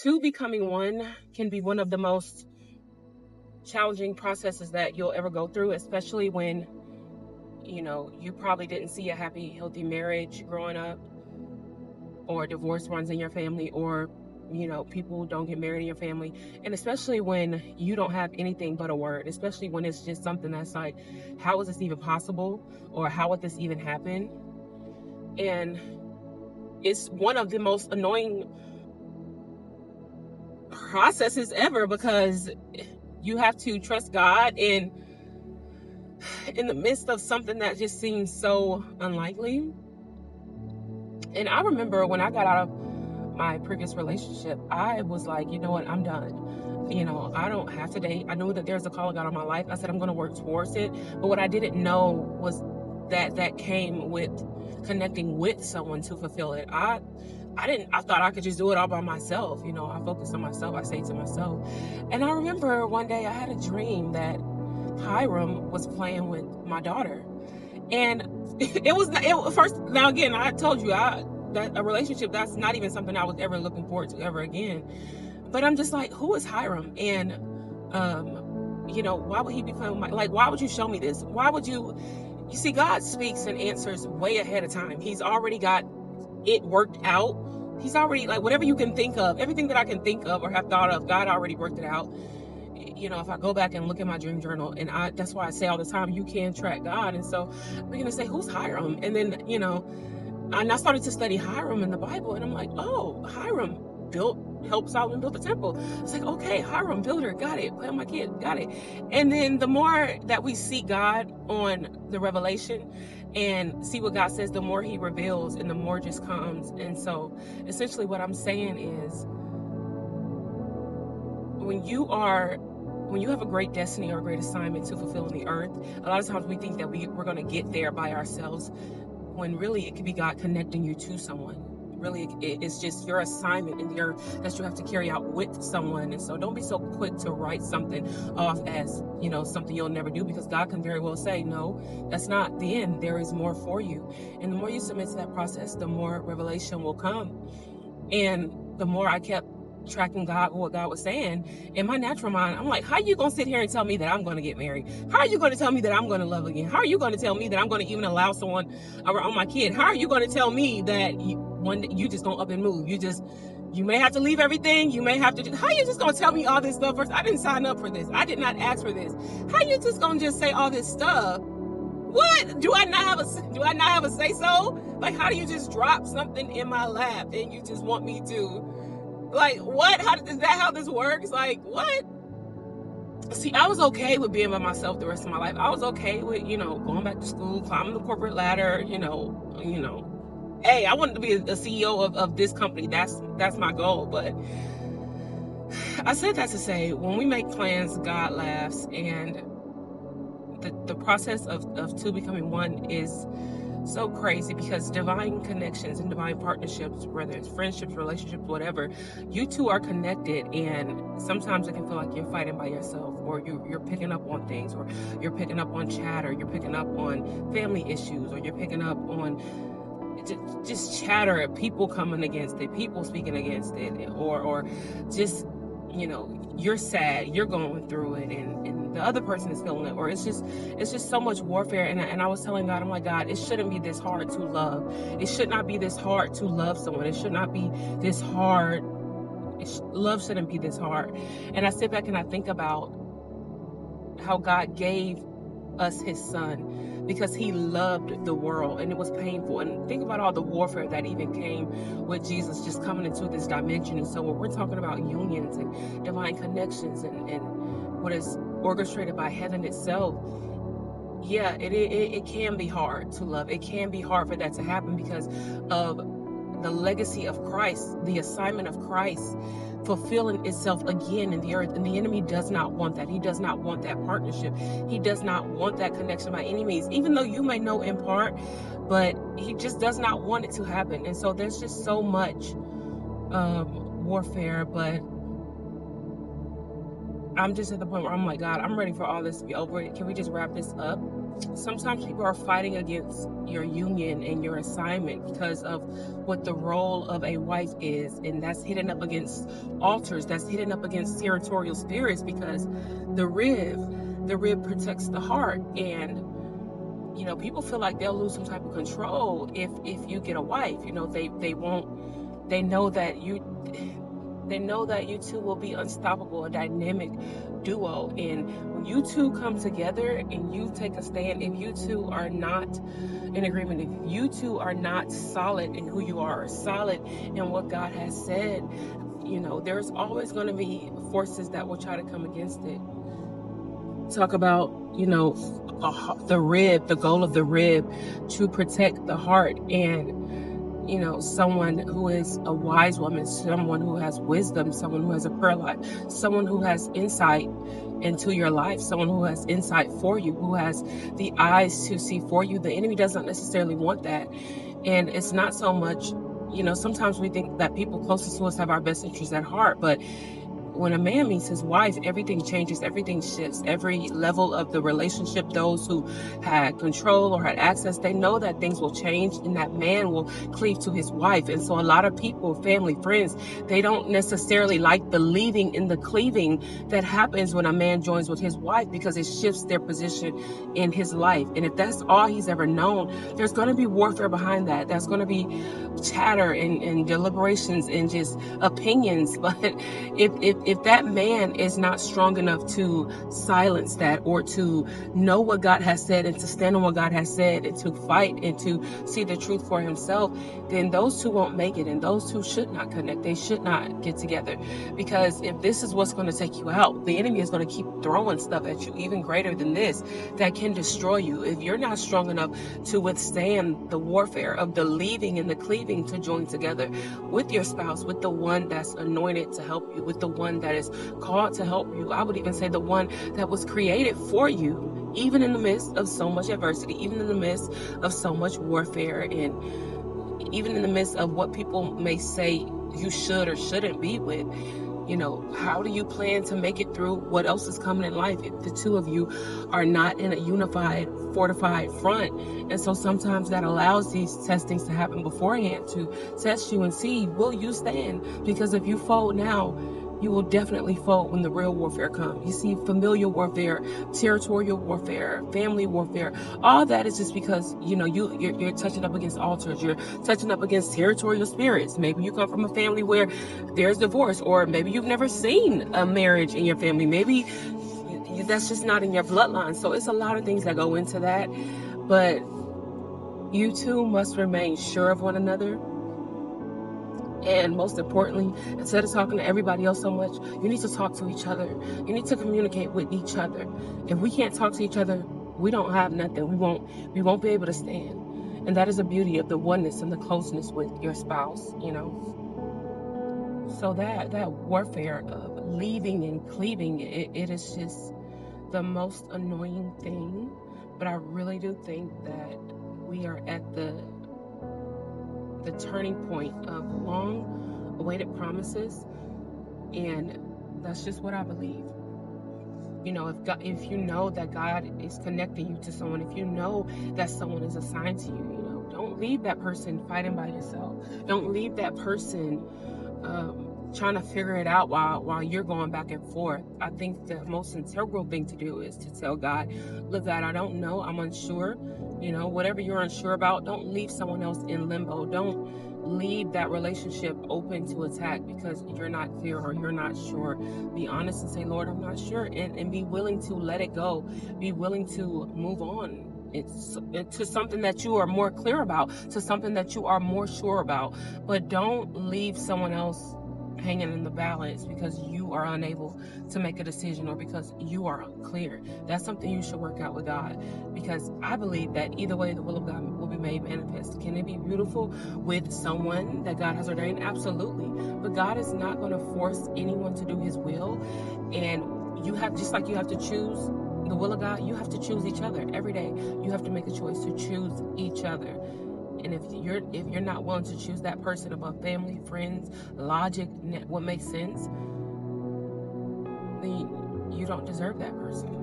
Two becoming one can be one of the most challenging processes that you'll ever go through, especially when, you probably didn't see a happy, healthy marriage growing up, or divorce runs in your family, or, people don't get married in your family. And especially when you don't have anything but a word, especially when it's just something that's like, how is this even possible? Or how would this even happen? And it's one of the most annoying processes ever, because you have to trust God in the midst of something that just seems so unlikely. And I remember when I got out of my previous relationship, I was like, you know what, I'm done. I don't have to date. I knew that there's a call of God on my life. I said I'm going to work towards it. But what I didn't know was that came with connecting with someone to fulfill it. I thought I could just do it all by myself. I focused on myself. I say to myself. And I remember one day I had a dream that Hiram was playing with my daughter. And now again, I told you that a relationship, that's not even something I was ever looking forward to ever again. But I'm just like, who is Hiram? And, why would he be playing with why would you show me this? Why would you see, God speaks and answers way ahead of time. He's already got it worked out. He's already, whatever you can think of, everything that I can think of or have thought of, God already worked it out. If I go back and look at my dream journal, and that's why I say all the time, you can track God. And so we're going to say, who's Hiram? And then, and I started to study Hiram in the Bible, and I'm like, oh, Hiram helped Solomon build the temple. It's like, okay, Hiram, builder, got it. Play on my kid, got it. And then the more that we see God on the revelation and see what God says, the more he reveals and the more just comes. And so essentially what I'm saying is, when you have a great destiny or a great assignment to fulfill on the earth, a lot of times we think that we're going to get there by ourselves, when really it could be God connecting you to someone. Really, it's just your assignment in the earth that you have to carry out with someone. And so don't be so quick to write something off as, something you'll never do, because God can very well say, no, that's not the end. There is more for you. And the more you submit to that process, the more revelation will come. And the more I kept tracking God, what God was saying, in my natural mind, I'm like, how are you going to sit here and tell me that I'm going to get married? How are you going to tell me that I'm going to love again? How are you going to tell me that I'm going to even allow someone around my kid? How are you going to tell me that one day you just don't up and move? You may have to leave everything. You may have to. How are you just going to tell me all this stuff first? I didn't sign up for this. I did not ask for this. How are you just going to just say all this stuff? What? Do I not have a say so? How do you just drop something in my lap and you just want me to? What? Is that how this works? What? See, I was okay with being by myself the rest of my life. I was okay with, going back to school, climbing the corporate ladder, Hey, I wanted to be a CEO of this company. That's my goal. But I said that to say, when we make plans, God laughs. And the process of two becoming one is so crazy, because divine connections and divine partnerships, whether it's friendships, relationships, whatever, you two are connected. And sometimes it can feel like you're fighting by yourself, or you're picking up on things, or you're picking up on chatter, you're picking up on family issues, or you're picking up on just chatter, people coming against it, people speaking against it, or just, you're sad, you're going through it, and the other person is feeling it, or it's just so much warfare. And I was telling God, I'm like, God, it shouldn't be this hard to love. It should not be this hard to love someone. It should not be this hard. Love shouldn't be this hard. And I sit back and I think about how God gave us his son, because he loved the world, and it was painful. And think about all the warfare that even came with Jesus just coming into this dimension. And so when we're talking about unions and divine connections and what is orchestrated by heaven itself, yeah, it can be hard to love. It can be hard for that to happen, because of the legacy of Christ, the assignment of Christ fulfilling itself again in the earth. And the enemy does not want that. He does not want that partnership. He does not want that connection by any means, even though you may know in part, but he just does not want it to happen. And so there's just so much warfare. But I'm just at the point where I'm like, God, I'm ready for all this to be over. Can we just wrap this up? Sometimes people are fighting against your union and your assignment because of what the role of a wife is, and that's hitting up against altars, that's hitting up against territorial spirits, because the rib protects the heart. And people feel like they'll lose some type of control if you get a wife. They won't. They know that you two will be unstoppable, a dynamic duo. And when you two come together and you take a stand, if you two are not in agreement, if you two are not solid in who you are, solid in what God has said, there's always going to be forces that will try to come against it. Talk about, the rib, the goal of the rib, to protect the heart. And someone who is a wise woman, someone who has wisdom, someone who has a prayer life, someone who has insight into your life, someone who has insight for you, who has the eyes to see for you. The enemy doesn't necessarily want that. And it's not so much, sometimes we think that people closest to us have our best interests at heart, but when a man meets his wife, everything changes, everything shifts. Every level of the relationship, those who had control or had access, they know that things will change and that man will cleave to his wife. And so a lot of people, family, friends, they don't necessarily like the leaving and the cleaving that happens when a man joins with his wife, because it shifts their position in his life. And if that's all he's ever known, there's going to be warfare behind that. There's going to be chatter and deliberations and just opinions. But if that man is not strong enough to silence that, or to know what God has said and to stand on what God has said and to fight and to see the truth for himself, then those two won't make it, and those two should not connect. They should not get together, because if this is what's going to take you out, the enemy is going to keep throwing stuff at you even greater than this that can destroy you. If you're not strong enough to withstand the warfare of the leaving and the cleaving to join together with your spouse, with the one that's anointed to help you, with the one that is called to help you, I would even say the one that was created for you, even in the midst of so much adversity, even in the midst of so much warfare, and even in the midst of what people may say you should or shouldn't be with. How do you plan to make it through what else is coming in life if the two of you are not in a unified, fortified front? And so sometimes that allows these testings to happen beforehand, to test you and see, will you stand? Because if you fold now, you will definitely fold when the real warfare comes. You see, familial warfare, territorial warfare, family warfare, all that is just because, you're touching up against altars. You're touching up against territorial spirits. Maybe you come from a family where there's divorce, or maybe you've never seen a marriage in your family. Maybe that's just not in your bloodline. So it's a lot of things that go into that. But you two must remain sure of one another. And most importantly, instead of talking to everybody else so much, you need to talk to each other. You need to communicate with each other. If we can't talk to each other, we don't have nothing. We won't be able to stand. And that is the beauty of the oneness and the closeness with your spouse, So that warfare of leaving and cleaving, it is just the most annoying thing. But I really do think that we are at the turning point of long awaited promises, and that's just what I believe. If you know that God is connecting you to someone, if you know that someone is assigned to you, don't leave that person fighting by yourself. Don't leave that person trying to figure it out while you're going back and forth. I think the most integral thing to do is to tell God, look, God, I don't know, I'm unsure. Whatever you're unsure about, don't leave someone else in limbo. Don't leave that relationship open to attack because you're not clear or you're not sure. Be honest and say, Lord, I'm not sure, and be willing to let it go. Be willing to move on. It's to something that you are more clear about, to something that you are more sure about. But don't leave someone else hanging in the balance because you are unable to make a decision or because you are unclear. That's something you should work out with God, because I believe that either way the will of God will be made manifest. Can it be beautiful with someone that God has ordained? Absolutely. But God is not going to force anyone to do his will. And you have, just like you have to choose the will of God, you have to choose each other every day. You have to make a choice to choose each other. And if you're not willing to choose that person above family, friends, logic, what makes sense, then you don't deserve that person.